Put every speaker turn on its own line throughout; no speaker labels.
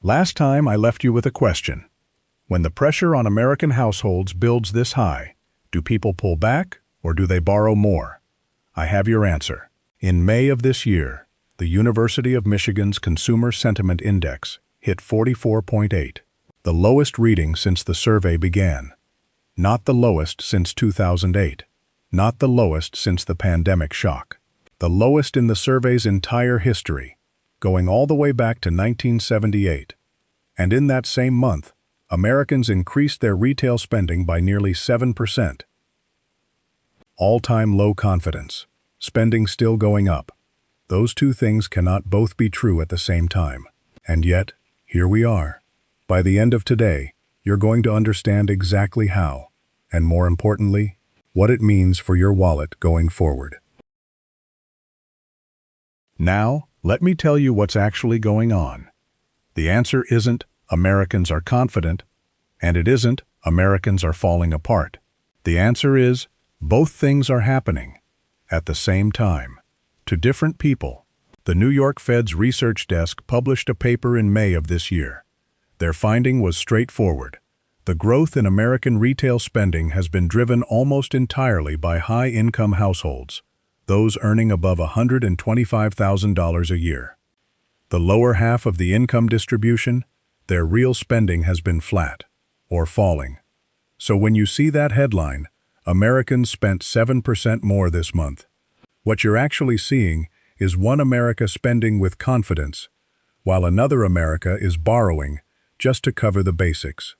Last time I left you with a question. When the pressure on American households builds this high, do people pull back or do they borrow more? I have your answer. In May of this year, the University of Michigan's Consumer Sentiment Index hit 44.8, the lowest reading since the survey began. Not the lowest since 2008. Not the lowest since the pandemic shock. The lowest in the survey's entire history, going all the way back to 1978. And in that same month, Americans increased their retail spending by nearly 7%. All-time low confidence. Spending still going up. Those two things cannot both be true at the same time. And yet, here we are. By the end of today, you're going to understand exactly how, and more importantly, what it means for your wallet going forward. Now, let me tell you what's actually going on. The answer isn't Americans are confident, and it isn't Americans are falling apart. The answer is both things are happening at the same time, to different people. The New York Fed's research desk published a paper in May of this year. Their finding was straightforward. The growth in American retail spending has been driven almost entirely by high-income households, those earning above $125,000 a year. The lower half of the income distribution, their real spending has been flat, or falling. So when you see that headline, Americans spent 7% more this month, what you're actually seeing is one America spending with confidence, while another America is borrowing just to cover the basics.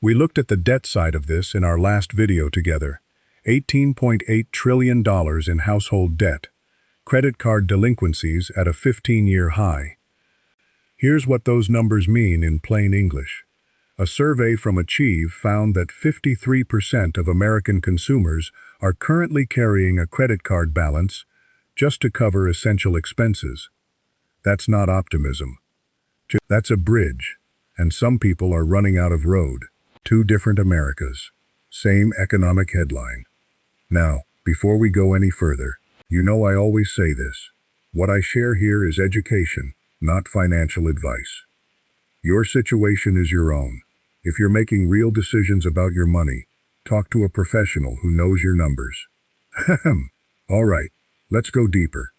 We looked at the debt side of this in our last video together. $18.8 trillion in household debt, credit card delinquencies at a 15-year high. Here's what those numbers mean in plain English. A survey from Achieve found that 53% of American consumers are currently carrying a credit card balance just to cover essential expenses. That's not optimism. That's a bridge, and some people are running out of road. Two different Americas. Same economic headline. Now, before we go any further, you know I always say this. What I share here is education, not financial advice. Your situation is your own. If you're making real decisions about your money, talk to a professional who knows your numbers. All right, let's go deeper.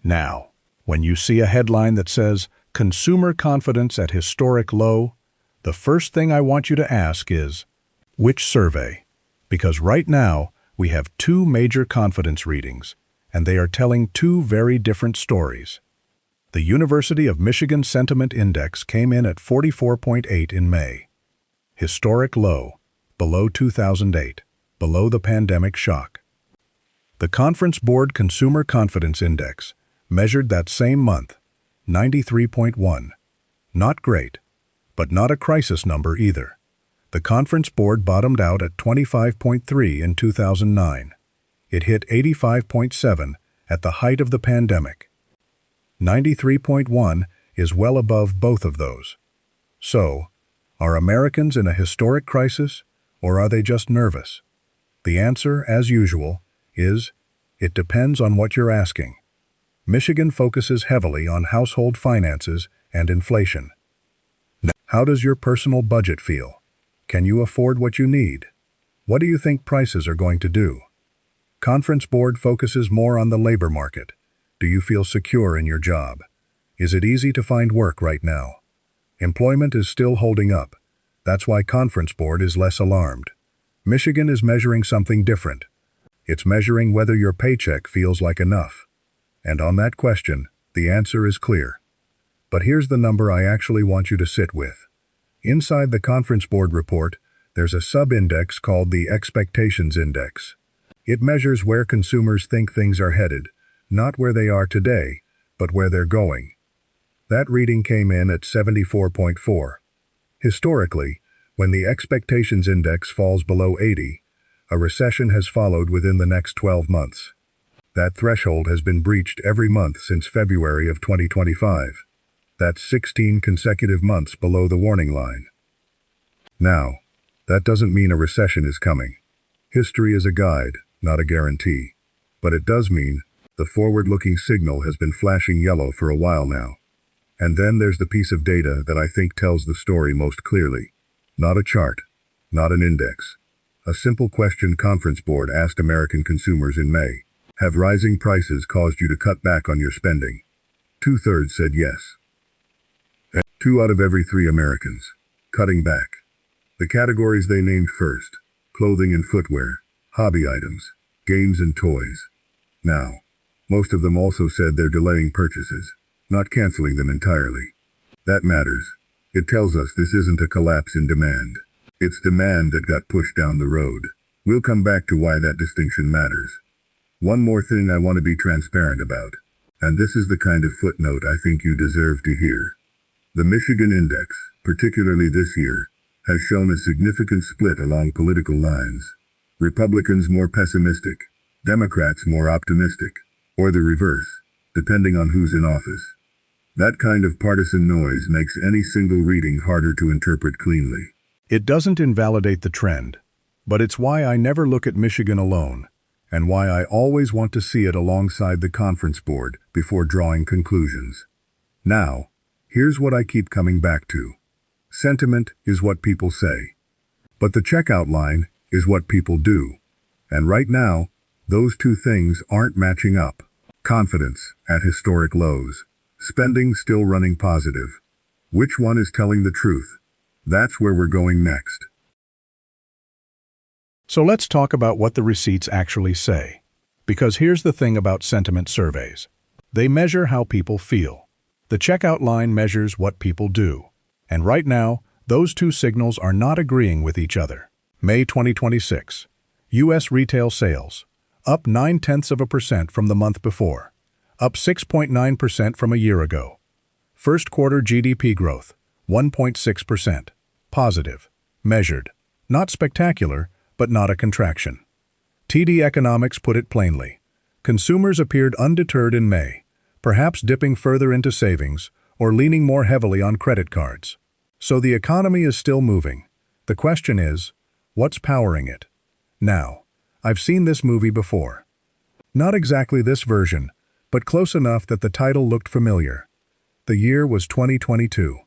Now, when you see a headline that says, "Consumer confidence at historic low," the first thing I want you to ask is, which survey? Because right now, we have two major confidence readings, and they are telling two very different stories. The University of Michigan Sentiment Index came in at 44.8 in May. Historic low, below 2008, below the pandemic shock. The Conference Board Consumer Confidence Index measured that same month, 93.1. Not great, but not a crisis number either. The Conference Board bottomed out at 25.3 in 2009. It hit 85.7 at the height of the pandemic. 93.1 is well above both of those. So, are Americans in a historic crisis, or are they just nervous? The answer, as usual, is, it depends on what you're asking. Michigan focuses heavily on household finances and inflation. How does your personal budget feel? Can you afford what you need? What do you think prices are going to do? Conference Board focuses more on the labor market. Do you feel secure in your job? Is it easy to find work right now? Employment is still holding up. That's why Conference Board is less alarmed. Michigan is measuring something different. It's measuring whether your paycheck feels like enough. And on that question, the answer is clear. But here's the number I actually want you to sit with. Inside the Conference Board report, there's a sub-index called the Expectations Index. It measures where consumers think things are headed, not where they are today, but where they're going. That reading came in at 74.4. Historically, when the Expectations Index falls below 80, a recession has followed within the next 12 months. That threshold has been breached every month since February of 2025. That's 16 consecutive months below the warning line. Now, that doesn't mean a recession is coming. History is a guide, not a guarantee. But it does mean the forward-looking signal has been flashing yellow for a while now. And then there's the piece of data that I think tells the story most clearly. Not a chart, not an index. A simple question conference board asked American consumers in May. Have rising prices caused you to cut back on your spending? 2/3 said yes. And 2 out of every 3 Americans. Cutting back. The categories they named first: clothing and footwear, hobby items, games and toys. Now, most of them also said they're delaying purchases, not canceling them entirely. That matters. It tells us this isn't a collapse in demand. It's demand that got pushed down the road. We'll come back to why that distinction matters. One more thing I want to be transparent about, and this is the kind of footnote I think you deserve to hear. The Michigan Index, particularly this year, has shown a significant split along political lines. Republicans more pessimistic, Democrats more optimistic, or the reverse, depending on who's in office. That kind of partisan noise makes any single reading harder to interpret cleanly. It doesn't invalidate the trend, but it's why I never look at Michigan alone, and why I always want to see it alongside the conference board before drawing conclusions. Now, here's what I keep coming back to. Sentiment is what people say, but the checkout line is what people do. And right now, those two things aren't matching up. Confidence at historic lows. Spending still running positive. Which one is telling the truth? That's where we're going next. So let's talk about what the receipts actually say. Because here's the thing about sentiment surveys. They measure how people feel. The checkout line measures what people do. And right now, those two signals are not agreeing with each other. May 2026. U.S. retail sales. Up 0.9% from the month before. Up 6.9% from a year ago. First quarter GDP growth, 1.6%. Positive. Measured. Not spectacular, but not a contraction. TD Economics put it plainly. Consumers appeared undeterred in May, perhaps dipping further into savings or leaning more heavily on credit cards. So the economy is still moving. The question is, what's powering it? Now, I've seen this movie before. Not exactly this version, but close enough that the title looked familiar. The year was 2022.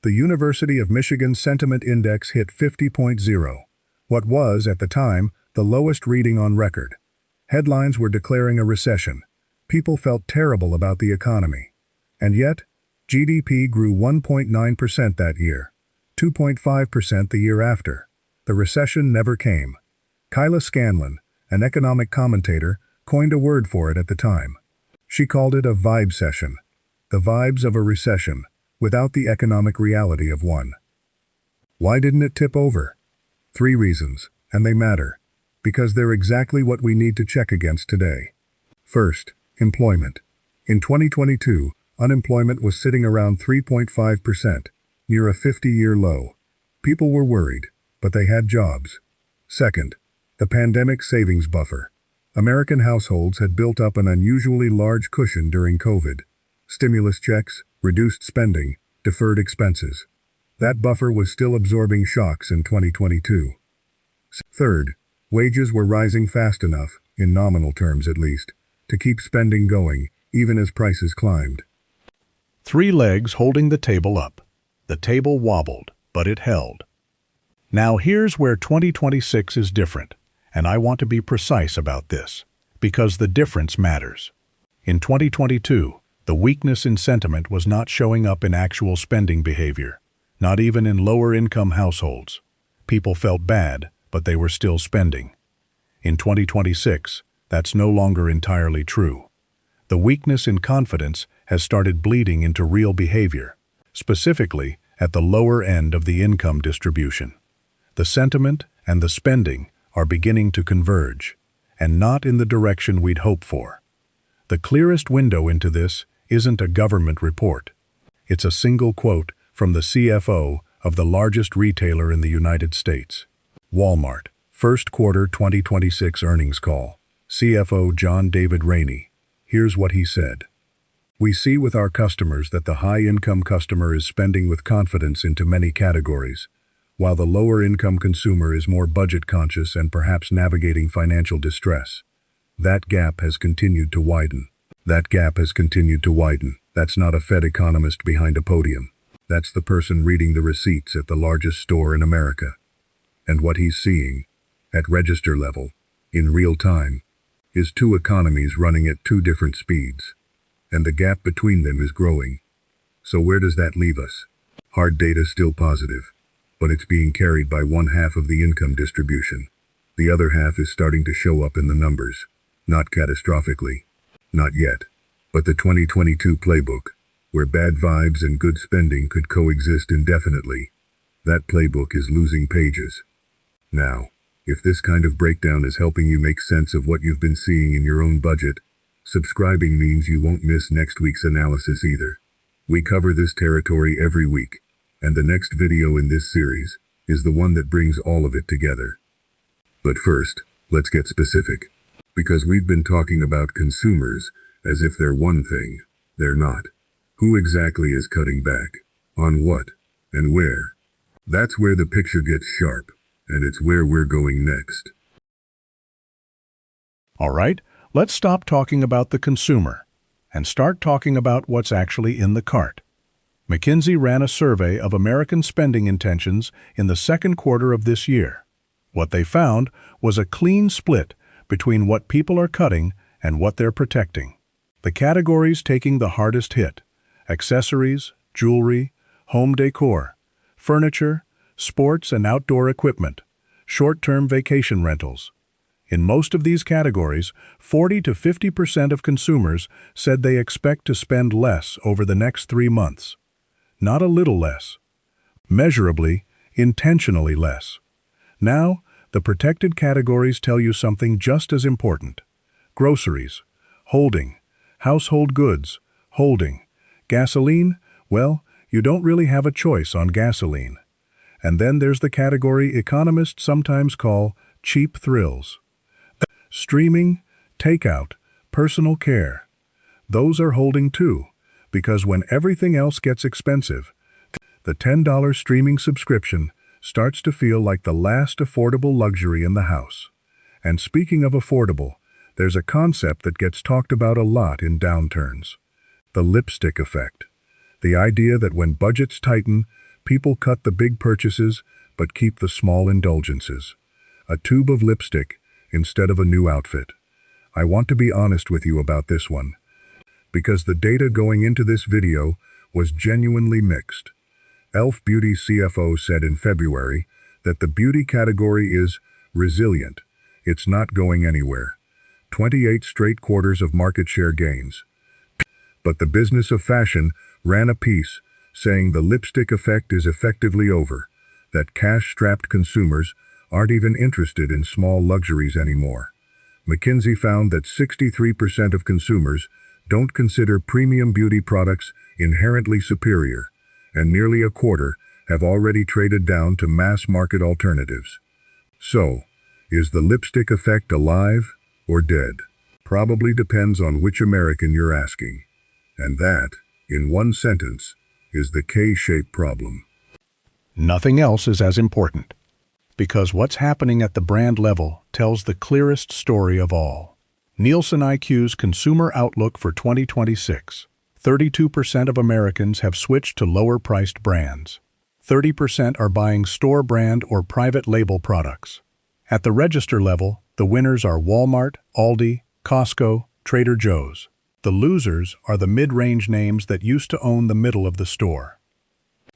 The University of Michigan Sentiment Index hit 50.0, what was, at the time, the lowest reading on record. Headlines were declaring a recession. People felt terrible about the economy. And yet, GDP grew 1.9% that year, 2.5% the year after. The recession never came. Kyla Scanlon, an economic commentator, coined a word for it at the time. She called it a vibe session, the vibes of a recession, without the economic reality of one. Why didn't it tip over? 3 reasons, and they matter, because they're exactly what we need to check against today. First, employment. In 2022, unemployment was sitting around 3.5%, near a 50-year low. People were worried, but they had jobs. Second, the pandemic savings buffer. American households had built up an unusually large cushion during COVID. Stimulus checks, reduced spending, deferred expenses. That buffer was still absorbing shocks in 2022. Third, wages were rising fast enough, in nominal terms at least, to keep spending going, even as prices climbed. 3 legs holding the table up. The table wobbled, but it held. Now here's where 2026 is different, and I want to be precise about this, because the difference matters. In 2022, the weakness in sentiment was not showing up in actual spending behavior, not even in lower-income households. People felt bad, but they were still spending. In 2026, that's no longer entirely true. The weakness in confidence has started bleeding into real behavior, specifically at the lower end of the income distribution. The sentiment and the spending are beginning to converge, and not in the direction we'd hoped for. The clearest window into this isn't a government report. It's a single quote from the CFO of the largest retailer in the United States. Walmart, first quarter 2026 earnings call. CFO John David Rainey. Here's what he said. We see with our customers that the high-income customer is spending with confidence into many categories, while the lower-income consumer is more budget-conscious and perhaps navigating financial distress. That gap has continued to widen. That's not a Fed economist behind a podium. That's the person reading the receipts at the largest store in America. And what he's seeing, at register level, in real time, is two economies running at two different speeds. And the gap between them is growing. So where does that leave us? Hard data still positive, but it's being carried by one half of the income distribution. The other half is starting to show up in the numbers. Not catastrophically. Not yet. But the 2022 playbook, where bad vibes and good spending could coexist indefinitely, that playbook is losing pages. Now, if this kind of breakdown is helping you make sense of what you've been seeing in your own budget, subscribing means you won't miss next week's analysis either. We cover this territory every week, and the next video in this series is the one that brings all of it together. But first, let's get specific. Because we've been talking about consumers as if they're one thing. They're not. Who exactly is cutting back? On what? And where? That's where the picture gets sharp, and it's where we're going next.
All right, let's stop talking about the consumer and start talking about what's actually in the cart. McKinsey ran a survey of American spending intentions in the second quarter of this year. What they found was a clean split between what people are cutting and what they're protecting. The categories taking the hardest hit: accessories, jewelry, home decor, furniture, sports and outdoor equipment, short-term vacation rentals. In most of these categories, 40 to 50% of consumers said they expect to spend less over the next 3 months. Not a little less. Measurably, intentionally less. Now, the protected categories tell you something just as important. Groceries, holding. Household goods, holding. Gasoline, well, you don't really have a choice on gasoline. And then there's the category economists sometimes call cheap thrills. Streaming, takeout, personal care. Those are holding too, because when everything else gets expensive, the $10 streaming subscription starts to feel like the last affordable luxury in the house. And speaking of affordable, there's a concept that gets talked about a lot in downturns. The lipstick effect. The idea that when budgets tighten, people cut the big purchases but keep the small indulgences. A tube of lipstick instead of a new outfit. I want to be honest with you about this one, because the data going into this video was genuinely mixed. e.l.f. Beauty's CFO said in February that the beauty category is resilient. It's not going anywhere. 28 straight quarters of market share gains. But the business of fashion ran a piece saying the lipstick effect is effectively over, that cash-strapped consumers aren't even interested in small luxuries anymore. McKinsey found that 63% of consumers don't consider premium beauty products inherently superior, and nearly a quarter have already traded down to mass-market alternatives. So, is the lipstick effect alive or dead? Probably depends on which American you're asking. And that, in one sentence, is the K-shaped problem. Nothing else is as important, because what's happening at the brand level tells the clearest story of all. Nielsen IQ's Consumer Outlook for 2026. 32% of Americans have switched to lower-priced brands. 30% are buying store brand or private label products. At the register level, the winners are Walmart, Aldi, Costco, Trader Joe's. The losers are the mid-range names that used to own the middle of the store.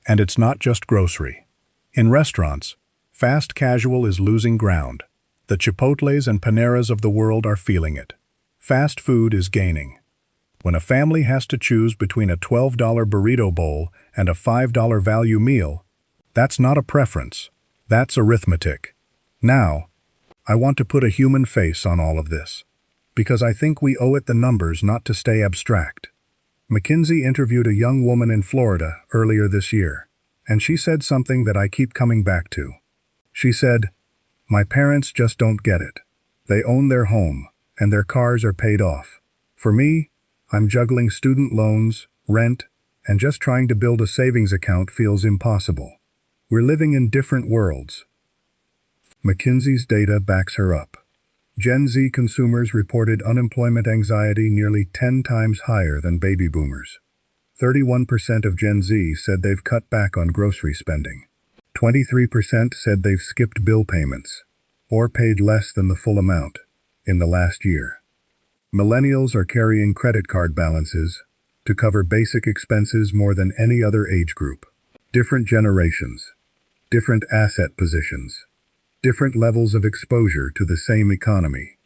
And it's not just grocery. In restaurants, fast casual is losing ground. The Chipotles and Paneras of the world are feeling it. Fast food is gaining. When a family has to choose between a $12 burrito bowl and a $5 value meal, that's not a preference. That's arithmetic. Now, I want to put a human face on all of this, because I think we owe it the numbers not to stay abstract. McKinsey interviewed a young woman in Florida earlier this year, and she said something that I keep coming back to. She said, "My parents just don't get it. They own their home, and their cars are paid off. For me, I'm juggling student loans, rent, and just trying to build a savings account feels impossible. We're living in different worlds." McKinsey's data backs her up. Gen Z consumers reported unemployment anxiety nearly 10 times higher than baby boomers. 31% of Gen Z said they've cut back on grocery spending. 23% said they've skipped bill payments, or paid less than the full amount, in the last year. Millennials are carrying credit card balances to cover basic expenses more than any other age group. Different generations, different asset positions, different levels of exposure to the same economy.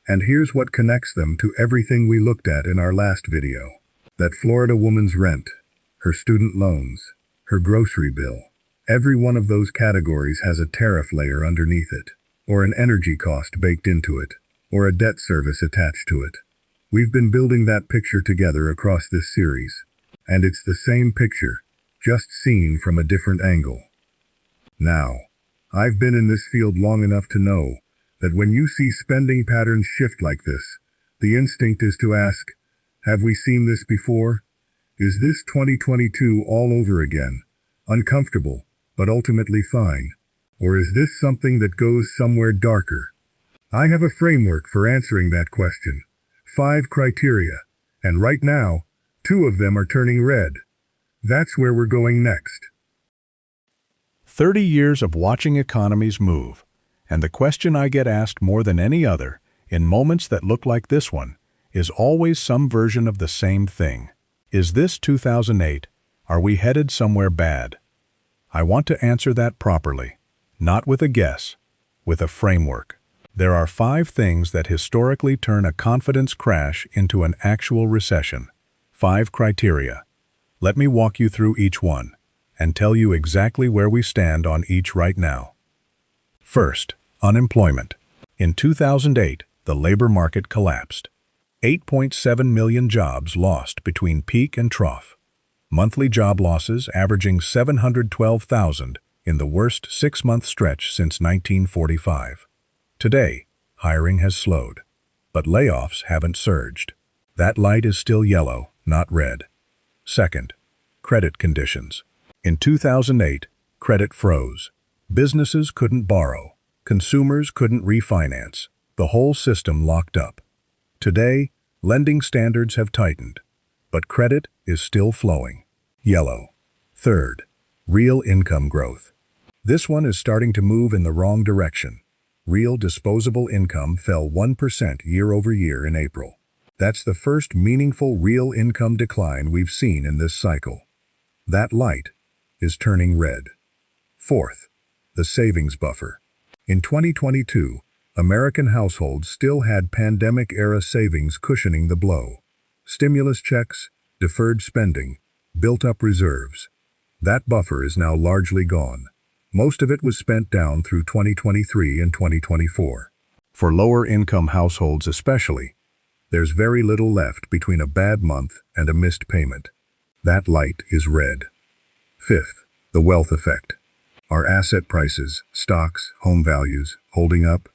And here's what connects them to everything we looked at in our last video. That Florida woman's rent, her student loans, her grocery bill. Every one of those categories has a tariff layer underneath it, or an energy cost baked into it, or a debt service attached to it. We've been building that picture together across this series, and it's the same picture, just seen from a different angle. Now, I've been in this field long enough to know that when you see spending patterns shift like this, the instinct is to ask, have we seen this before? Is this 2022 all over again? Uncomfortable, but ultimately fine. Or is this something that goes somewhere darker? I have a framework for answering that question. 5 criteria, and right now, 2 of them are turning red. That's where we're going next.
30 years of watching economies move, and the question I get asked more than any other, in moments that look like this one, is always some version of the same thing. Is this 2008? Are we headed somewhere bad? I want to answer that properly, not with a guess, with a framework. There are 5 things that historically turn a confidence crash into an actual recession. 5 criteria. Let me walk you through each one, and tell you exactly where we stand on each right now. First, unemployment. In 2008, the labor market collapsed. 8.7 million jobs lost between peak and trough. Monthly job losses averaging 712,000 in the worst 6-month stretch since 1945. Today, hiring has slowed, but layoffs haven't surged. That light is still yellow, not red. Second, credit conditions. In 2008, credit froze. Businesses couldn't borrow. Consumers couldn't refinance. The whole system locked up. Today, lending standards have tightened, but credit is still flowing. Yellow. Third, real income growth. This one is starting to move in the wrong direction. Real disposable income fell 1% year over year in April. That's the first meaningful real income decline we've seen in this cycle. That light is turning red. Fourth, the savings buffer. In 2022, American households still had pandemic-era savings cushioning the blow. Stimulus checks, deferred spending, built-up reserves. That buffer is now largely gone. Most of it was spent down through 2023 and 2024. For lower-income households especially, there's very little left between a bad month and a missed payment. That light is red. Fifth, the wealth effect. Are asset prices, stocks, home values, holding up?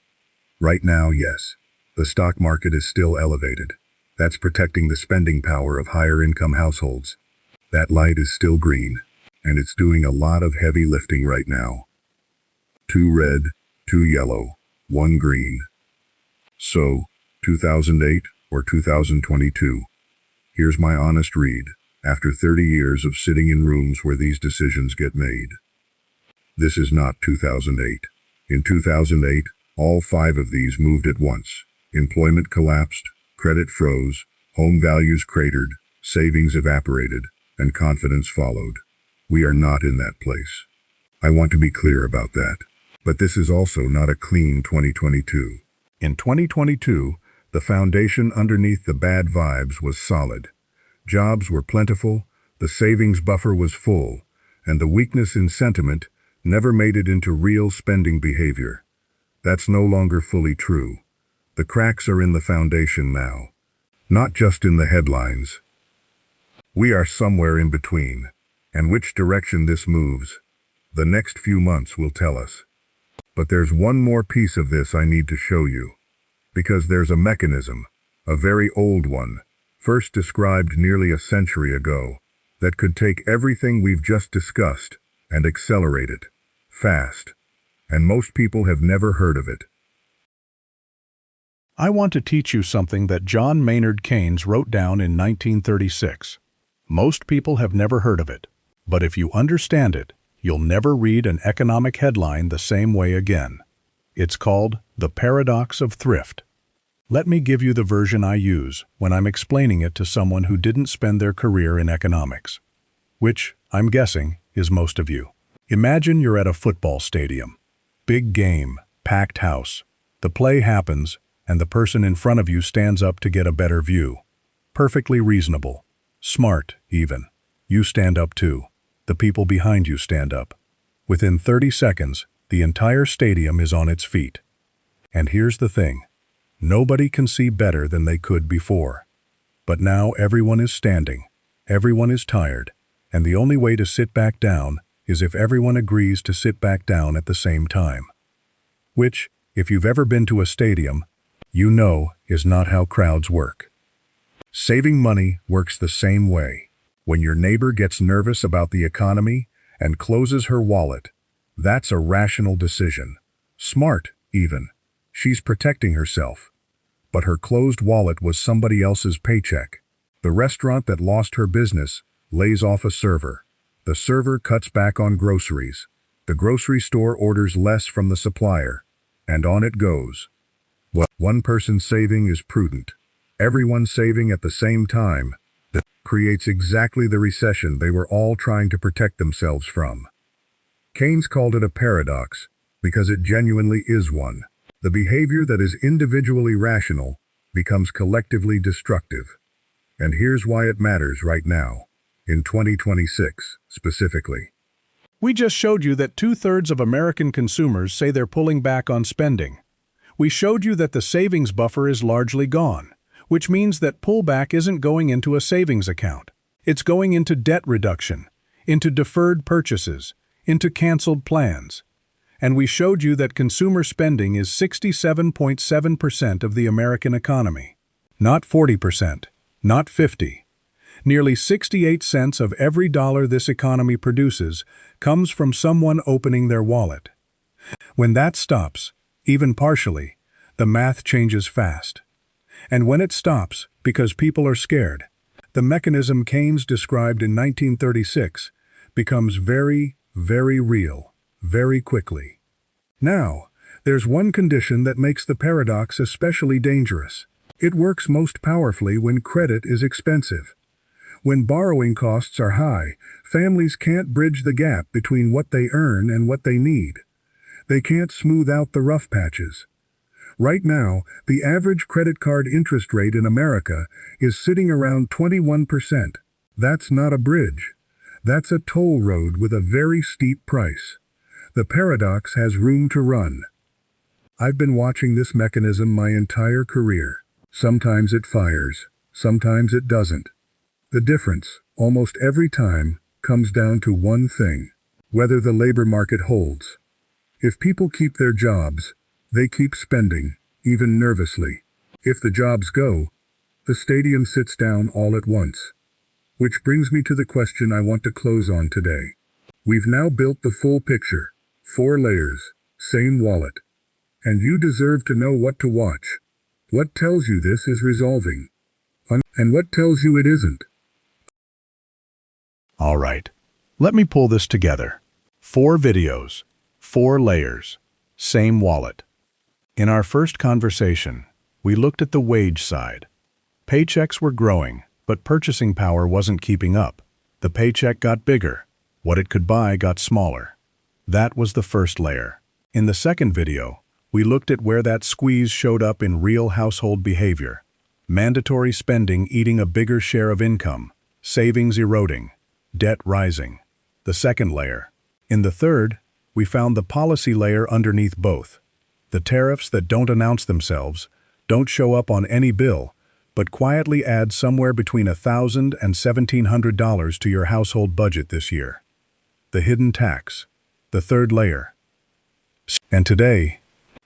Right now, yes. The stock market is still elevated. That's protecting the spending power of higher-income households. That light is still green, and it's doing a lot of heavy lifting right now. 2 red, 2 yellow, 1 green. So, 2008 or 2022? Here's my honest read, after 30 years of sitting in rooms where these decisions get made. This is not 2008. In 2008, all 5 of these moved at once. Employment collapsed, credit froze, home values cratered, savings evaporated, and confidence followed. We are not in that place. I want to be clear about that. But this is also not a clean 2022. In 2022, the foundation underneath the bad vibes was solid. Jobs were plentiful, the savings buffer was full, and the weakness in sentiment never made it into real spending behavior. That's no longer fully true. The cracks are in the foundation now, not just in the headlines. We are somewhere in between, and which direction this moves, the next few months will tell us. But there's one more piece of this I need to show you, because there's a mechanism, a very old one, first described nearly a century ago, that could take everything we've just discussed and accelerate it, fast. And most people have never heard of it. I want to teach you something that John Maynard Keynes wrote down in 1936.
Most people have never heard of it, but if you understand it, you'll never read an economic headline the same way again. It's called the paradox of thrift. Let me give you the version I use when I'm explaining it to someone who didn't spend their career in economics, which, I'm guessing, is most of you. Imagine you're at a football stadium. Big game, packed house. The play happens, and the person in front of you stands up to get a better view. Perfectly reasonable. Smart, even. You stand up too. The people behind you stand up. Within 30 seconds, the entire stadium is on its feet. And here's the thing. Nobody can see better than they could before. But now everyone is standing. Everyone is tired. And the only way to sit back down is if everyone agrees to sit back down at the same time. Which, if you've ever been to a stadium, you know is not how crowds work. Saving money works the same way. When your neighbor gets nervous about the economy and closes her wallet, that's a rational decision. Smart, even. She's protecting herself. But her closed wallet was somebody else's paycheck. The restaurant that lost her business lays off a server. The server cuts back on groceries. The grocery store orders less from the supplier. And on it goes. What one person's saving is prudent. Everyone saving at the same time, that creates exactly the recession they were all trying to protect themselves from. Keynes called it a paradox, because it genuinely is one. The behavior that is individually rational becomes collectively destructive. And here's why it matters right now, in 2026 specifically.
We just showed you that 2/3 of American consumers say they're pulling back on spending. We showed you that the savings buffer is largely gone, which means that pullback isn't going into a savings account. It's going into debt reduction, into deferred purchases, into canceled plans. And we showed you that consumer spending is 67.7% of the American economy. Not 40%, not 50%. Nearly 68 cents of every dollar this economy produces comes from someone opening their wallet. When that stops, even partially, the math changes fast. And when it stops, because people are scared, the mechanism Keynes described in 1936 becomes very, very real, very quickly. Now, there's one condition that makes the paradox especially dangerous. It works most powerfully when credit is expensive. When borrowing costs are high, families can't bridge the gap between what they earn and what they need. They can't smooth out the rough patches. Right now, the average credit card interest rate in America is sitting around 21%. That's not a bridge. That's a toll road with a very steep price. The paradox has room to run. I've been watching this mechanism my entire career. Sometimes it fires, sometimes it doesn't. The difference, almost every time, comes down to one thing: whether the labor market holds. If people keep their jobs, they keep spending, even nervously. If the jobs go, the stadium sits down all at once. Which brings me to the question I want to close on today. We've now built the full picture. 4 layers, same wallet. And you deserve to know what to watch. What tells you this is resolving? And what tells you it isn't?
All right, let me pull this together. 4 videos, 4 layers, same wallet. In our first conversation, we looked at the wage side. Paychecks were growing, but purchasing power wasn't keeping up. The paycheck got bigger. What it could buy got smaller. That was the first layer. In the second video, we looked at where that squeeze showed up in real household behavior. Mandatory spending eating a bigger share of income, savings eroding, debt rising. The second layer. In the third, we found the policy layer underneath both. The tariffs that don't announce themselves, don't show up on any bill, but quietly add somewhere between $1,000 and $1,700 to your household budget this year. The hidden tax. The third layer. And today,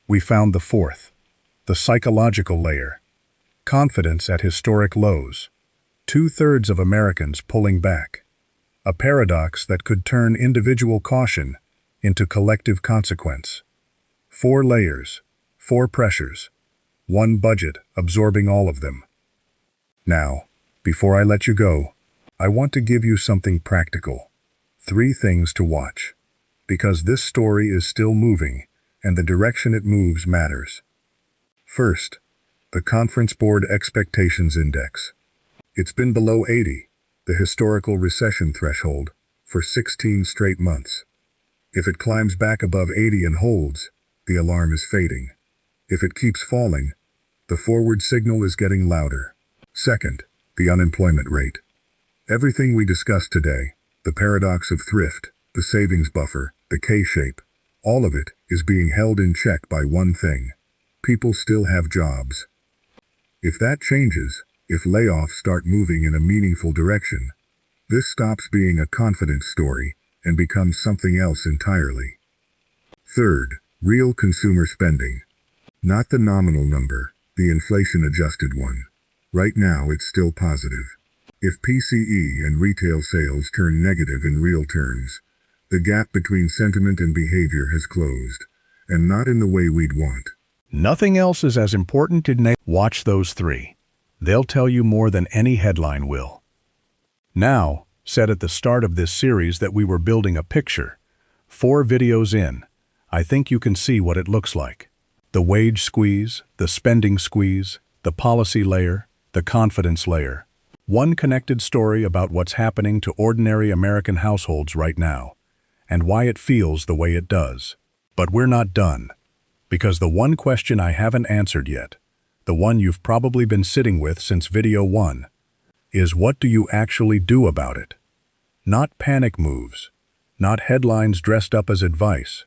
we found the fourth, the psychological layer. Confidence at historic lows. 2/3 of Americans pulling back. A paradox that could turn individual caution into collective consequence. 4 layers, 4 pressures, 1 budget absorbing all of them. Now, before I let you go,
I want to give you something practical. 3 things to watch. Because this story is still moving, and the direction it moves matters. First, the Conference Board Expectations Index. It's been below 80, the historical recession threshold, for 16 straight months. If it climbs back above 80 and holds, the alarm is fading. If it keeps falling, the forward signal is getting louder. Second, the unemployment rate. Everything we discussed today, the paradox of thrift, the savings buffer, the K-shape, all of it is being held in check by one thing. People still have jobs. If that changes, if layoffs start moving in a meaningful direction, this stops being a confidence story and becomes something else entirely. Third, real consumer spending. Not the nominal number, the inflation-adjusted one. Right now it's still positive. If PCE and retail sales turn negative in real terms, the gap between sentiment and behavior has closed, and not in the way we'd want.
Nothing else is as important to watch those 3. They'll tell you more than any headline will. Now, said at the start of this series that we were building a picture. 4 videos in, I think you can see what it looks like. The wage squeeze, the spending squeeze, the policy layer, the confidence layer. One connected story about what's happening to ordinary American households right now, and why it feels the way it does. But we're not done. Because the one question I haven't answered yet, the one you've probably been sitting with since video 1, is what do you actually do about it? Not panic moves, not headlines dressed up as advice.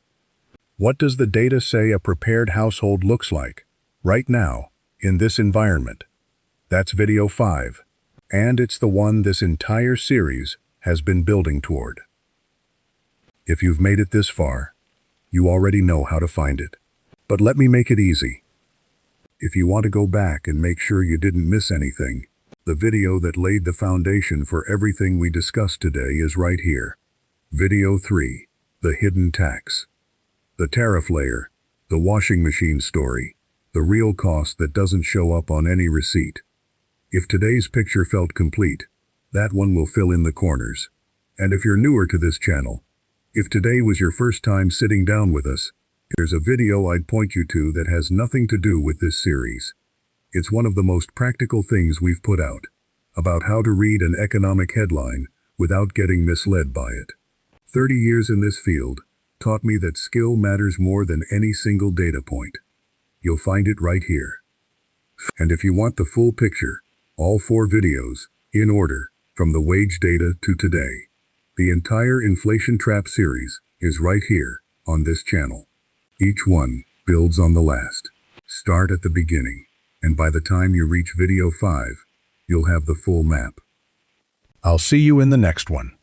What does the data say a prepared household looks like, right now, in this environment? That's video 5, and it's the one this entire series has been building toward. If you've made it this far, you already know how to find it. But let me make it easy. If you want to go back and make sure you didn't miss anything, the video that laid the foundation for everything we discussed today is right here. Video 3, the hidden tax. The tariff layer, the washing machine story, the real cost that doesn't show up on any receipt. If today's picture felt complete, that one will fill in the corners. And if you're newer to this channel, if today was your first time sitting down with us, here's a video I'd point you to that has nothing to do with this series. It's one of the most practical things we've put out, about how to read an economic headline without getting misled by it. 30 years in this field taught me that skill matters more than any single data point. You'll find it right here. And if you want the full picture, all 4 videos, in order, from the wage data to today, the entire Inflation Trap series is right here on this channel. Each one builds on the last. Start at the beginning, and by the time you reach video 5, you'll have the full map. I'll see you in the next one.